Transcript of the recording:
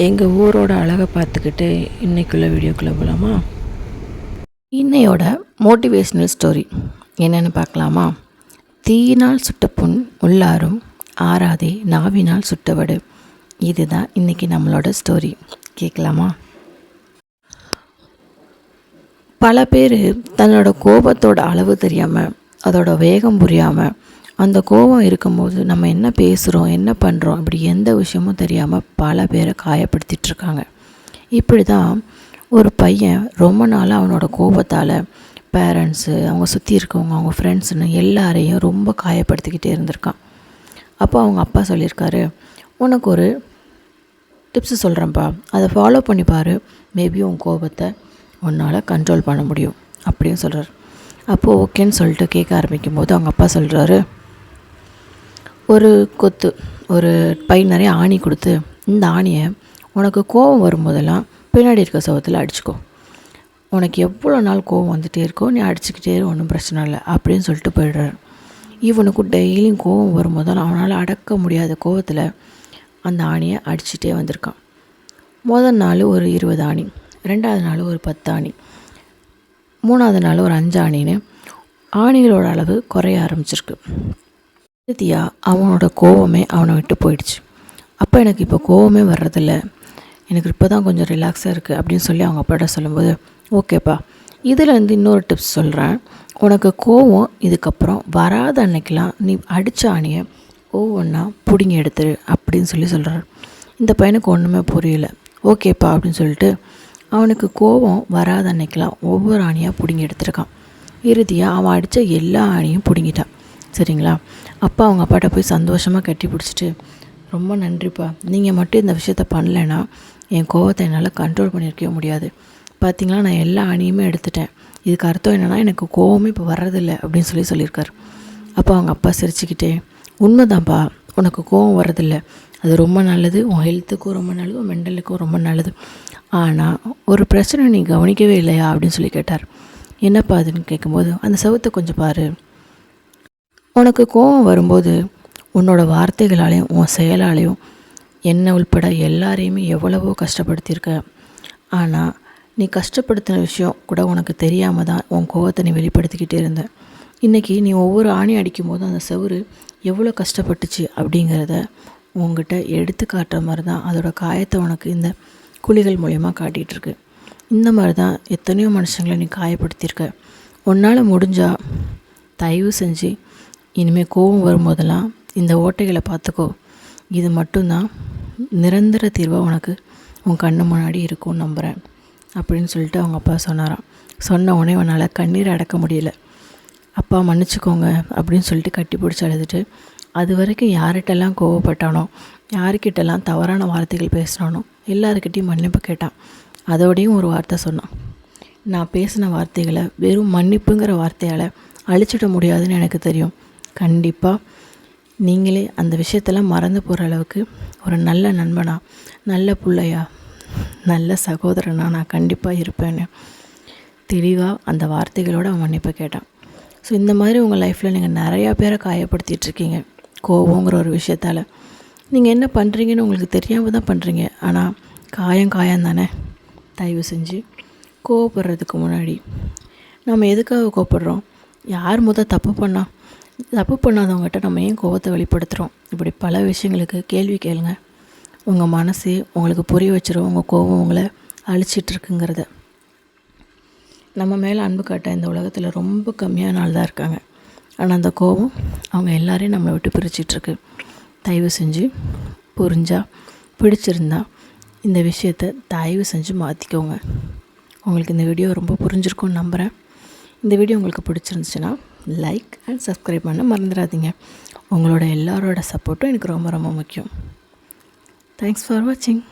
எங்கள் ஊரோட அழகை பார்த்துக்கிட்டு இன்றைக்குள்ள வீடியோக்குள்ளே போகலாமா? இன்னையோட மோட்டிவேஷ்னல் ஸ்டோரி என்னென்னு பார்க்கலாமா? தீயினால் சுட்ட புண் உள்ளாரும் ஆறாதே நாவினால் சுட்டவடு. இதுதான் இன்றைக்கி நம்மளோட ஸ்டோரி. கேட்கலாமா? பல பேர் தன்னோட கோபத்தோட அளவு தெரியாமல், அதோட வேகம் புரியாமல், அந்த கோபம் இருக்கும்போது நம்ம என்ன பேசுகிறோம், என்ன பண்ணுறோம், அப்படி எந்த விஷயமும் தெரியாமல் பல பேரை காயப்படுத்திகிட்ருக்காங்க. இப்படி தான் ஒரு பையன் ரொம்ப நாளாக அவனோட கோபத்தால் பேரண்ட்ஸு, அவங்க சுற்றி இருக்கவங்க, அவங்க ஃப்ரெண்ட்ஸுன்னு எல்லாரையும் ரொம்ப காயப்படுத்திக்கிட்டே இருந்திருக்கான். அப்போ அவங்க அப்பா சொல்லியிருக்காரு, உனக்கு ஒரு டிப்ஸு சொல்கிறேன்ப்பா, அதை ஃபாலோ பண்ணி பாரு, மேபி உன் கோபத்தை உன்னால் கண்ட்ரோல் பண்ண முடியும் அப்படின்னு சொல்கிறார். அப்போது ஓகேன்னு சொல்லிட்டு கேட்க ஆரம்பிக்கும் போது அவங்க அப்பா சொல்கிறாரு, ஒரு கொத்து, ஒரு பை நிறைய ஆணி கொடுத்து, இந்த ஆணியை உனக்கு கோபம் வரும்போதெல்லாம் பின்னாடி இருக்க சவத்தில் அடிச்சுக்கோ. உனக்கு எவ்வளோ நாள் கோபம் வந்துகிட்டே இருக்கோ நீ அடிச்சுக்கிட்டே ஒன்றும் பிரச்சனை இல்லை அப்படின்னு சொல்லிட்டு போயிடுறாரு. இவனுக்கு டெய்லியும் கோபம் வரும்போதெல்லாம் அவனால் அடக்க முடியாத கோபத்தில் அந்த ஆணியை அடிச்சுட்டே வந்திருக்கான். முதல் நாள் ஒரு 20 ஆணி, 2வது நாள் ஒரு 10 ஆணி, 3வது நாள் ஒரு 5 ஆணின்னு ஆணிகளோட அளவு குறைய ஆரம்பிச்சிருக்கு. இறுதியாக அவனோட கோபமே அவனை விட்டு போயிடுச்சு. அப்போ எனக்கு இப்போ கோபமே வர்றதில்ல, எனக்கு இப்போ தான் கொஞ்சம் ரிலாக்ஸாக இருக்குது அப்படின்னு சொல்லி அவங்க அப்பாட்ட சொல்லும்போது, ஓகேப்பா, இதிலேருந்து இன்னொரு டிப்ஸ் சொல்கிறேன். உனக்கு கோபம் இதுக்கப்புறம் வராத அன்னைக்கெலாம் நீ அடித்த ஆணியை ஒவ்வொன்றா பிடுங்கி எடுத்துரு அப்படின்னு சொல்கிறார். இந்த பையனுக்கு ஒன்றுமே புரியல. ஓகேப்பா அப்படின்னு சொல்லிட்டு அவனுக்கு கோபம் வராத அன்னைக்கெலாம் ஒவ்வொரு ஆணியாக பிடுங்கி எடுத்துருக்கான். இறுதியாக அவன் அடித்த எல்லா ஆணியும் பிடுங்கிட்டான். சரிங்களா? அப்பா அவங்க அப்பாட்ட போய் சந்தோஷமாக கட்டி பிடிச்சிட்டு, ரொம்ப நன்றிப்பா, நீங்கள் மட்டும் இந்த விஷயத்த பண்ணலைன்னா என் கோவத்தை என்னால் கண்ட்ரோல் பண்ணியிருக்கவே முடியாது. பார்த்திங்களா, நான் எல்லா ஆணியுமே எடுத்துட்டேன். இதுக்கு அர்த்தம் என்னென்னா எனக்கு கோவமே இப்போ வர்றதில்லை அப்படின்னு சொல்லியிருக்காரு. அப்போ அவங்க அப்பா சிரிச்சுக்கிட்டே, உண்மைதான்ப்பா, உனக்கு கோவம் வர்றதில்லை, அது ரொம்ப நல்லது, உன் ஹெல்த்துக்கும் ரொம்ப நல்லது, உன் மெண்டலுக்கும் ரொம்ப நல்லது. ஆனால் ஒரு பிரச்சனை நீ கவனிக்கவே இல்லையா அப்படின்னு சொல்லி கேட்டார். என்னப்பா அதுன்னு கேட்கும்போது, அந்த செவத்தை கொஞ்சம் பாரு, உனக்கு கோபம் வரும்போது உன்னோட வார்த்தைகளாலையும் உன் செயலாலையும் என்னை உள்பட எல்லாரையுமே எவ்வளவோ கஷ்டப்படுத்தியிருக்க. ஆனால் நீ கஷ்டப்படுத்தின விஷயம் கூட உனக்கு தெரியாமல் தான் உன் கோபத்தை நீ வெளிப்படுத்திக்கிட்டே இருந்த. இன்றைக்கி நீ ஒவ்வொரு ஆணி அடிக்கும்போது அந்த செவுறு எவ்வளோ கஷ்டப்பட்டுச்சு அப்படிங்கிறத உங்ககிட்ட எடுத்து காட்டுற மாதிரி தான் அதோட காயத்தை உனக்கு இந்த குழிகள் மூலயமா காட்டிகிட்ருக்கு. இந்த மாதிரி தான் எத்தனையோ மனுஷங்களை நீ காயப்படுத்தியிருக்க. உன்னால் முடிஞ்சால் தயவு செஞ்சு இனிமேல் கோபம் வரும்போதெல்லாம் இந்த ஓட்டைகளை பார்த்துக்கோ. இது மட்டும்தான் நிரந்தர தீர்வாக உனக்கு உன் கண்ணு முன்னாடி இருக்கும்னு நம்புகிறேன் அப்படின்னு சொல்லிட்டு அவங்க அப்பா சொன்னாராம். சொன்ன உடனே அவனால் கண்ணீரை அடக்க முடியல. அப்பா மன்னிச்சிக்கோங்க அப்படின்னு சொல்லிட்டு கட்டி பிடிச்சி அழுதுட்டு, அது வரைக்கும் யார்கிட்டெல்லாம் கோவப்பட்டானோ, யாருக்கிட்டெல்லாம் தவறான வார்த்தைகள் பேசினானோ எல்லாருக்கிட்டையும் மன்னிப்பு கேட்டான். அதோடையும் ஒரு வார்த்தை சொன்னான், நான் பேசின வார்த்தைகளை வெறும் மன்னிப்புங்கிற வார்த்தையால் அழிச்சிட முடியாதுன்னு எனக்கு தெரியும். கண்டிப்பாக நீங்களே அந்த விஷயத்தெல்லாம் மறந்து போகிற அளவுக்கு ஒரு நல்ல நண்பனா, நல்ல பிள்ளையா, நல்ல சகோதரனா நான் கண்டிப்பாக இருப்பேன்னு தெளிவாக அந்த வார்த்தைகளோடு அவன் மன்னிப்பு கேட்டான். ஸோ இந்த மாதிரி உங்கள் லைஃப்பில் நீங்கள் நிறையா பேரை காயப்படுத்திகிட்ருக்கீங்க கோபங்கிற ஒரு விஷயத்தால். நீங்கள் என்ன பண்ணுறீங்கன்னு உங்களுக்கு தெரியாமல் தான் பண்ணுறீங்க. ஆனால் காயம் தானே. தயவு செஞ்சு கோவப்படுறதுக்கு முன்னாடி நம்ம எதுக்காக கோவப்படுறோம், யார் தப்பு பண்ணாதவங்ககிட்ட நம்ம ஏன் கோபத்தை வெளிப்படுத்துகிறோம், இப்படி பல விஷயங்களுக்கு கேள்வி கேளுங்க. உங்கள் மனசே உங்களுக்கு புரிய வச்சிரும் உங்கள் கோபம் உங்களை அழிச்சிட்ருக்குங்கிறத. நம்ம மேலே அன்பு காட்ட இந்த உலகத்தில் ரொம்ப கம்மியான ஆள் தான் இருக்காங்க. ஆனால் அந்த கோபம் அவங்க எல்லாரையும் நம்மளை விட்டு பிரிச்சிட்ருக்கு. தயவு செஞ்சு பிடிச்சிருந்தா இந்த விஷயத்தை தயவு செஞ்சு மாற்றிக்கோங்க. உங்களுக்கு இந்த வீடியோ ரொம்ப புரிஞ்சிருக்கும்னு நம்புகிறேன். இந்த வீடியோ உங்களுக்கு பிடிச்சிருந்துச்சுன்னா லைக் அண்ட் சப்ஸ்கிரைப் பண்ண மறந்துடாதீங்க. உங்களோட எல்லாரோட சப்போர்ட்டும் எனக்கு ரொம்ப ரொம்ப முக்கியம். தேங்க்ஸ் ஃபார் வாட்சிங்.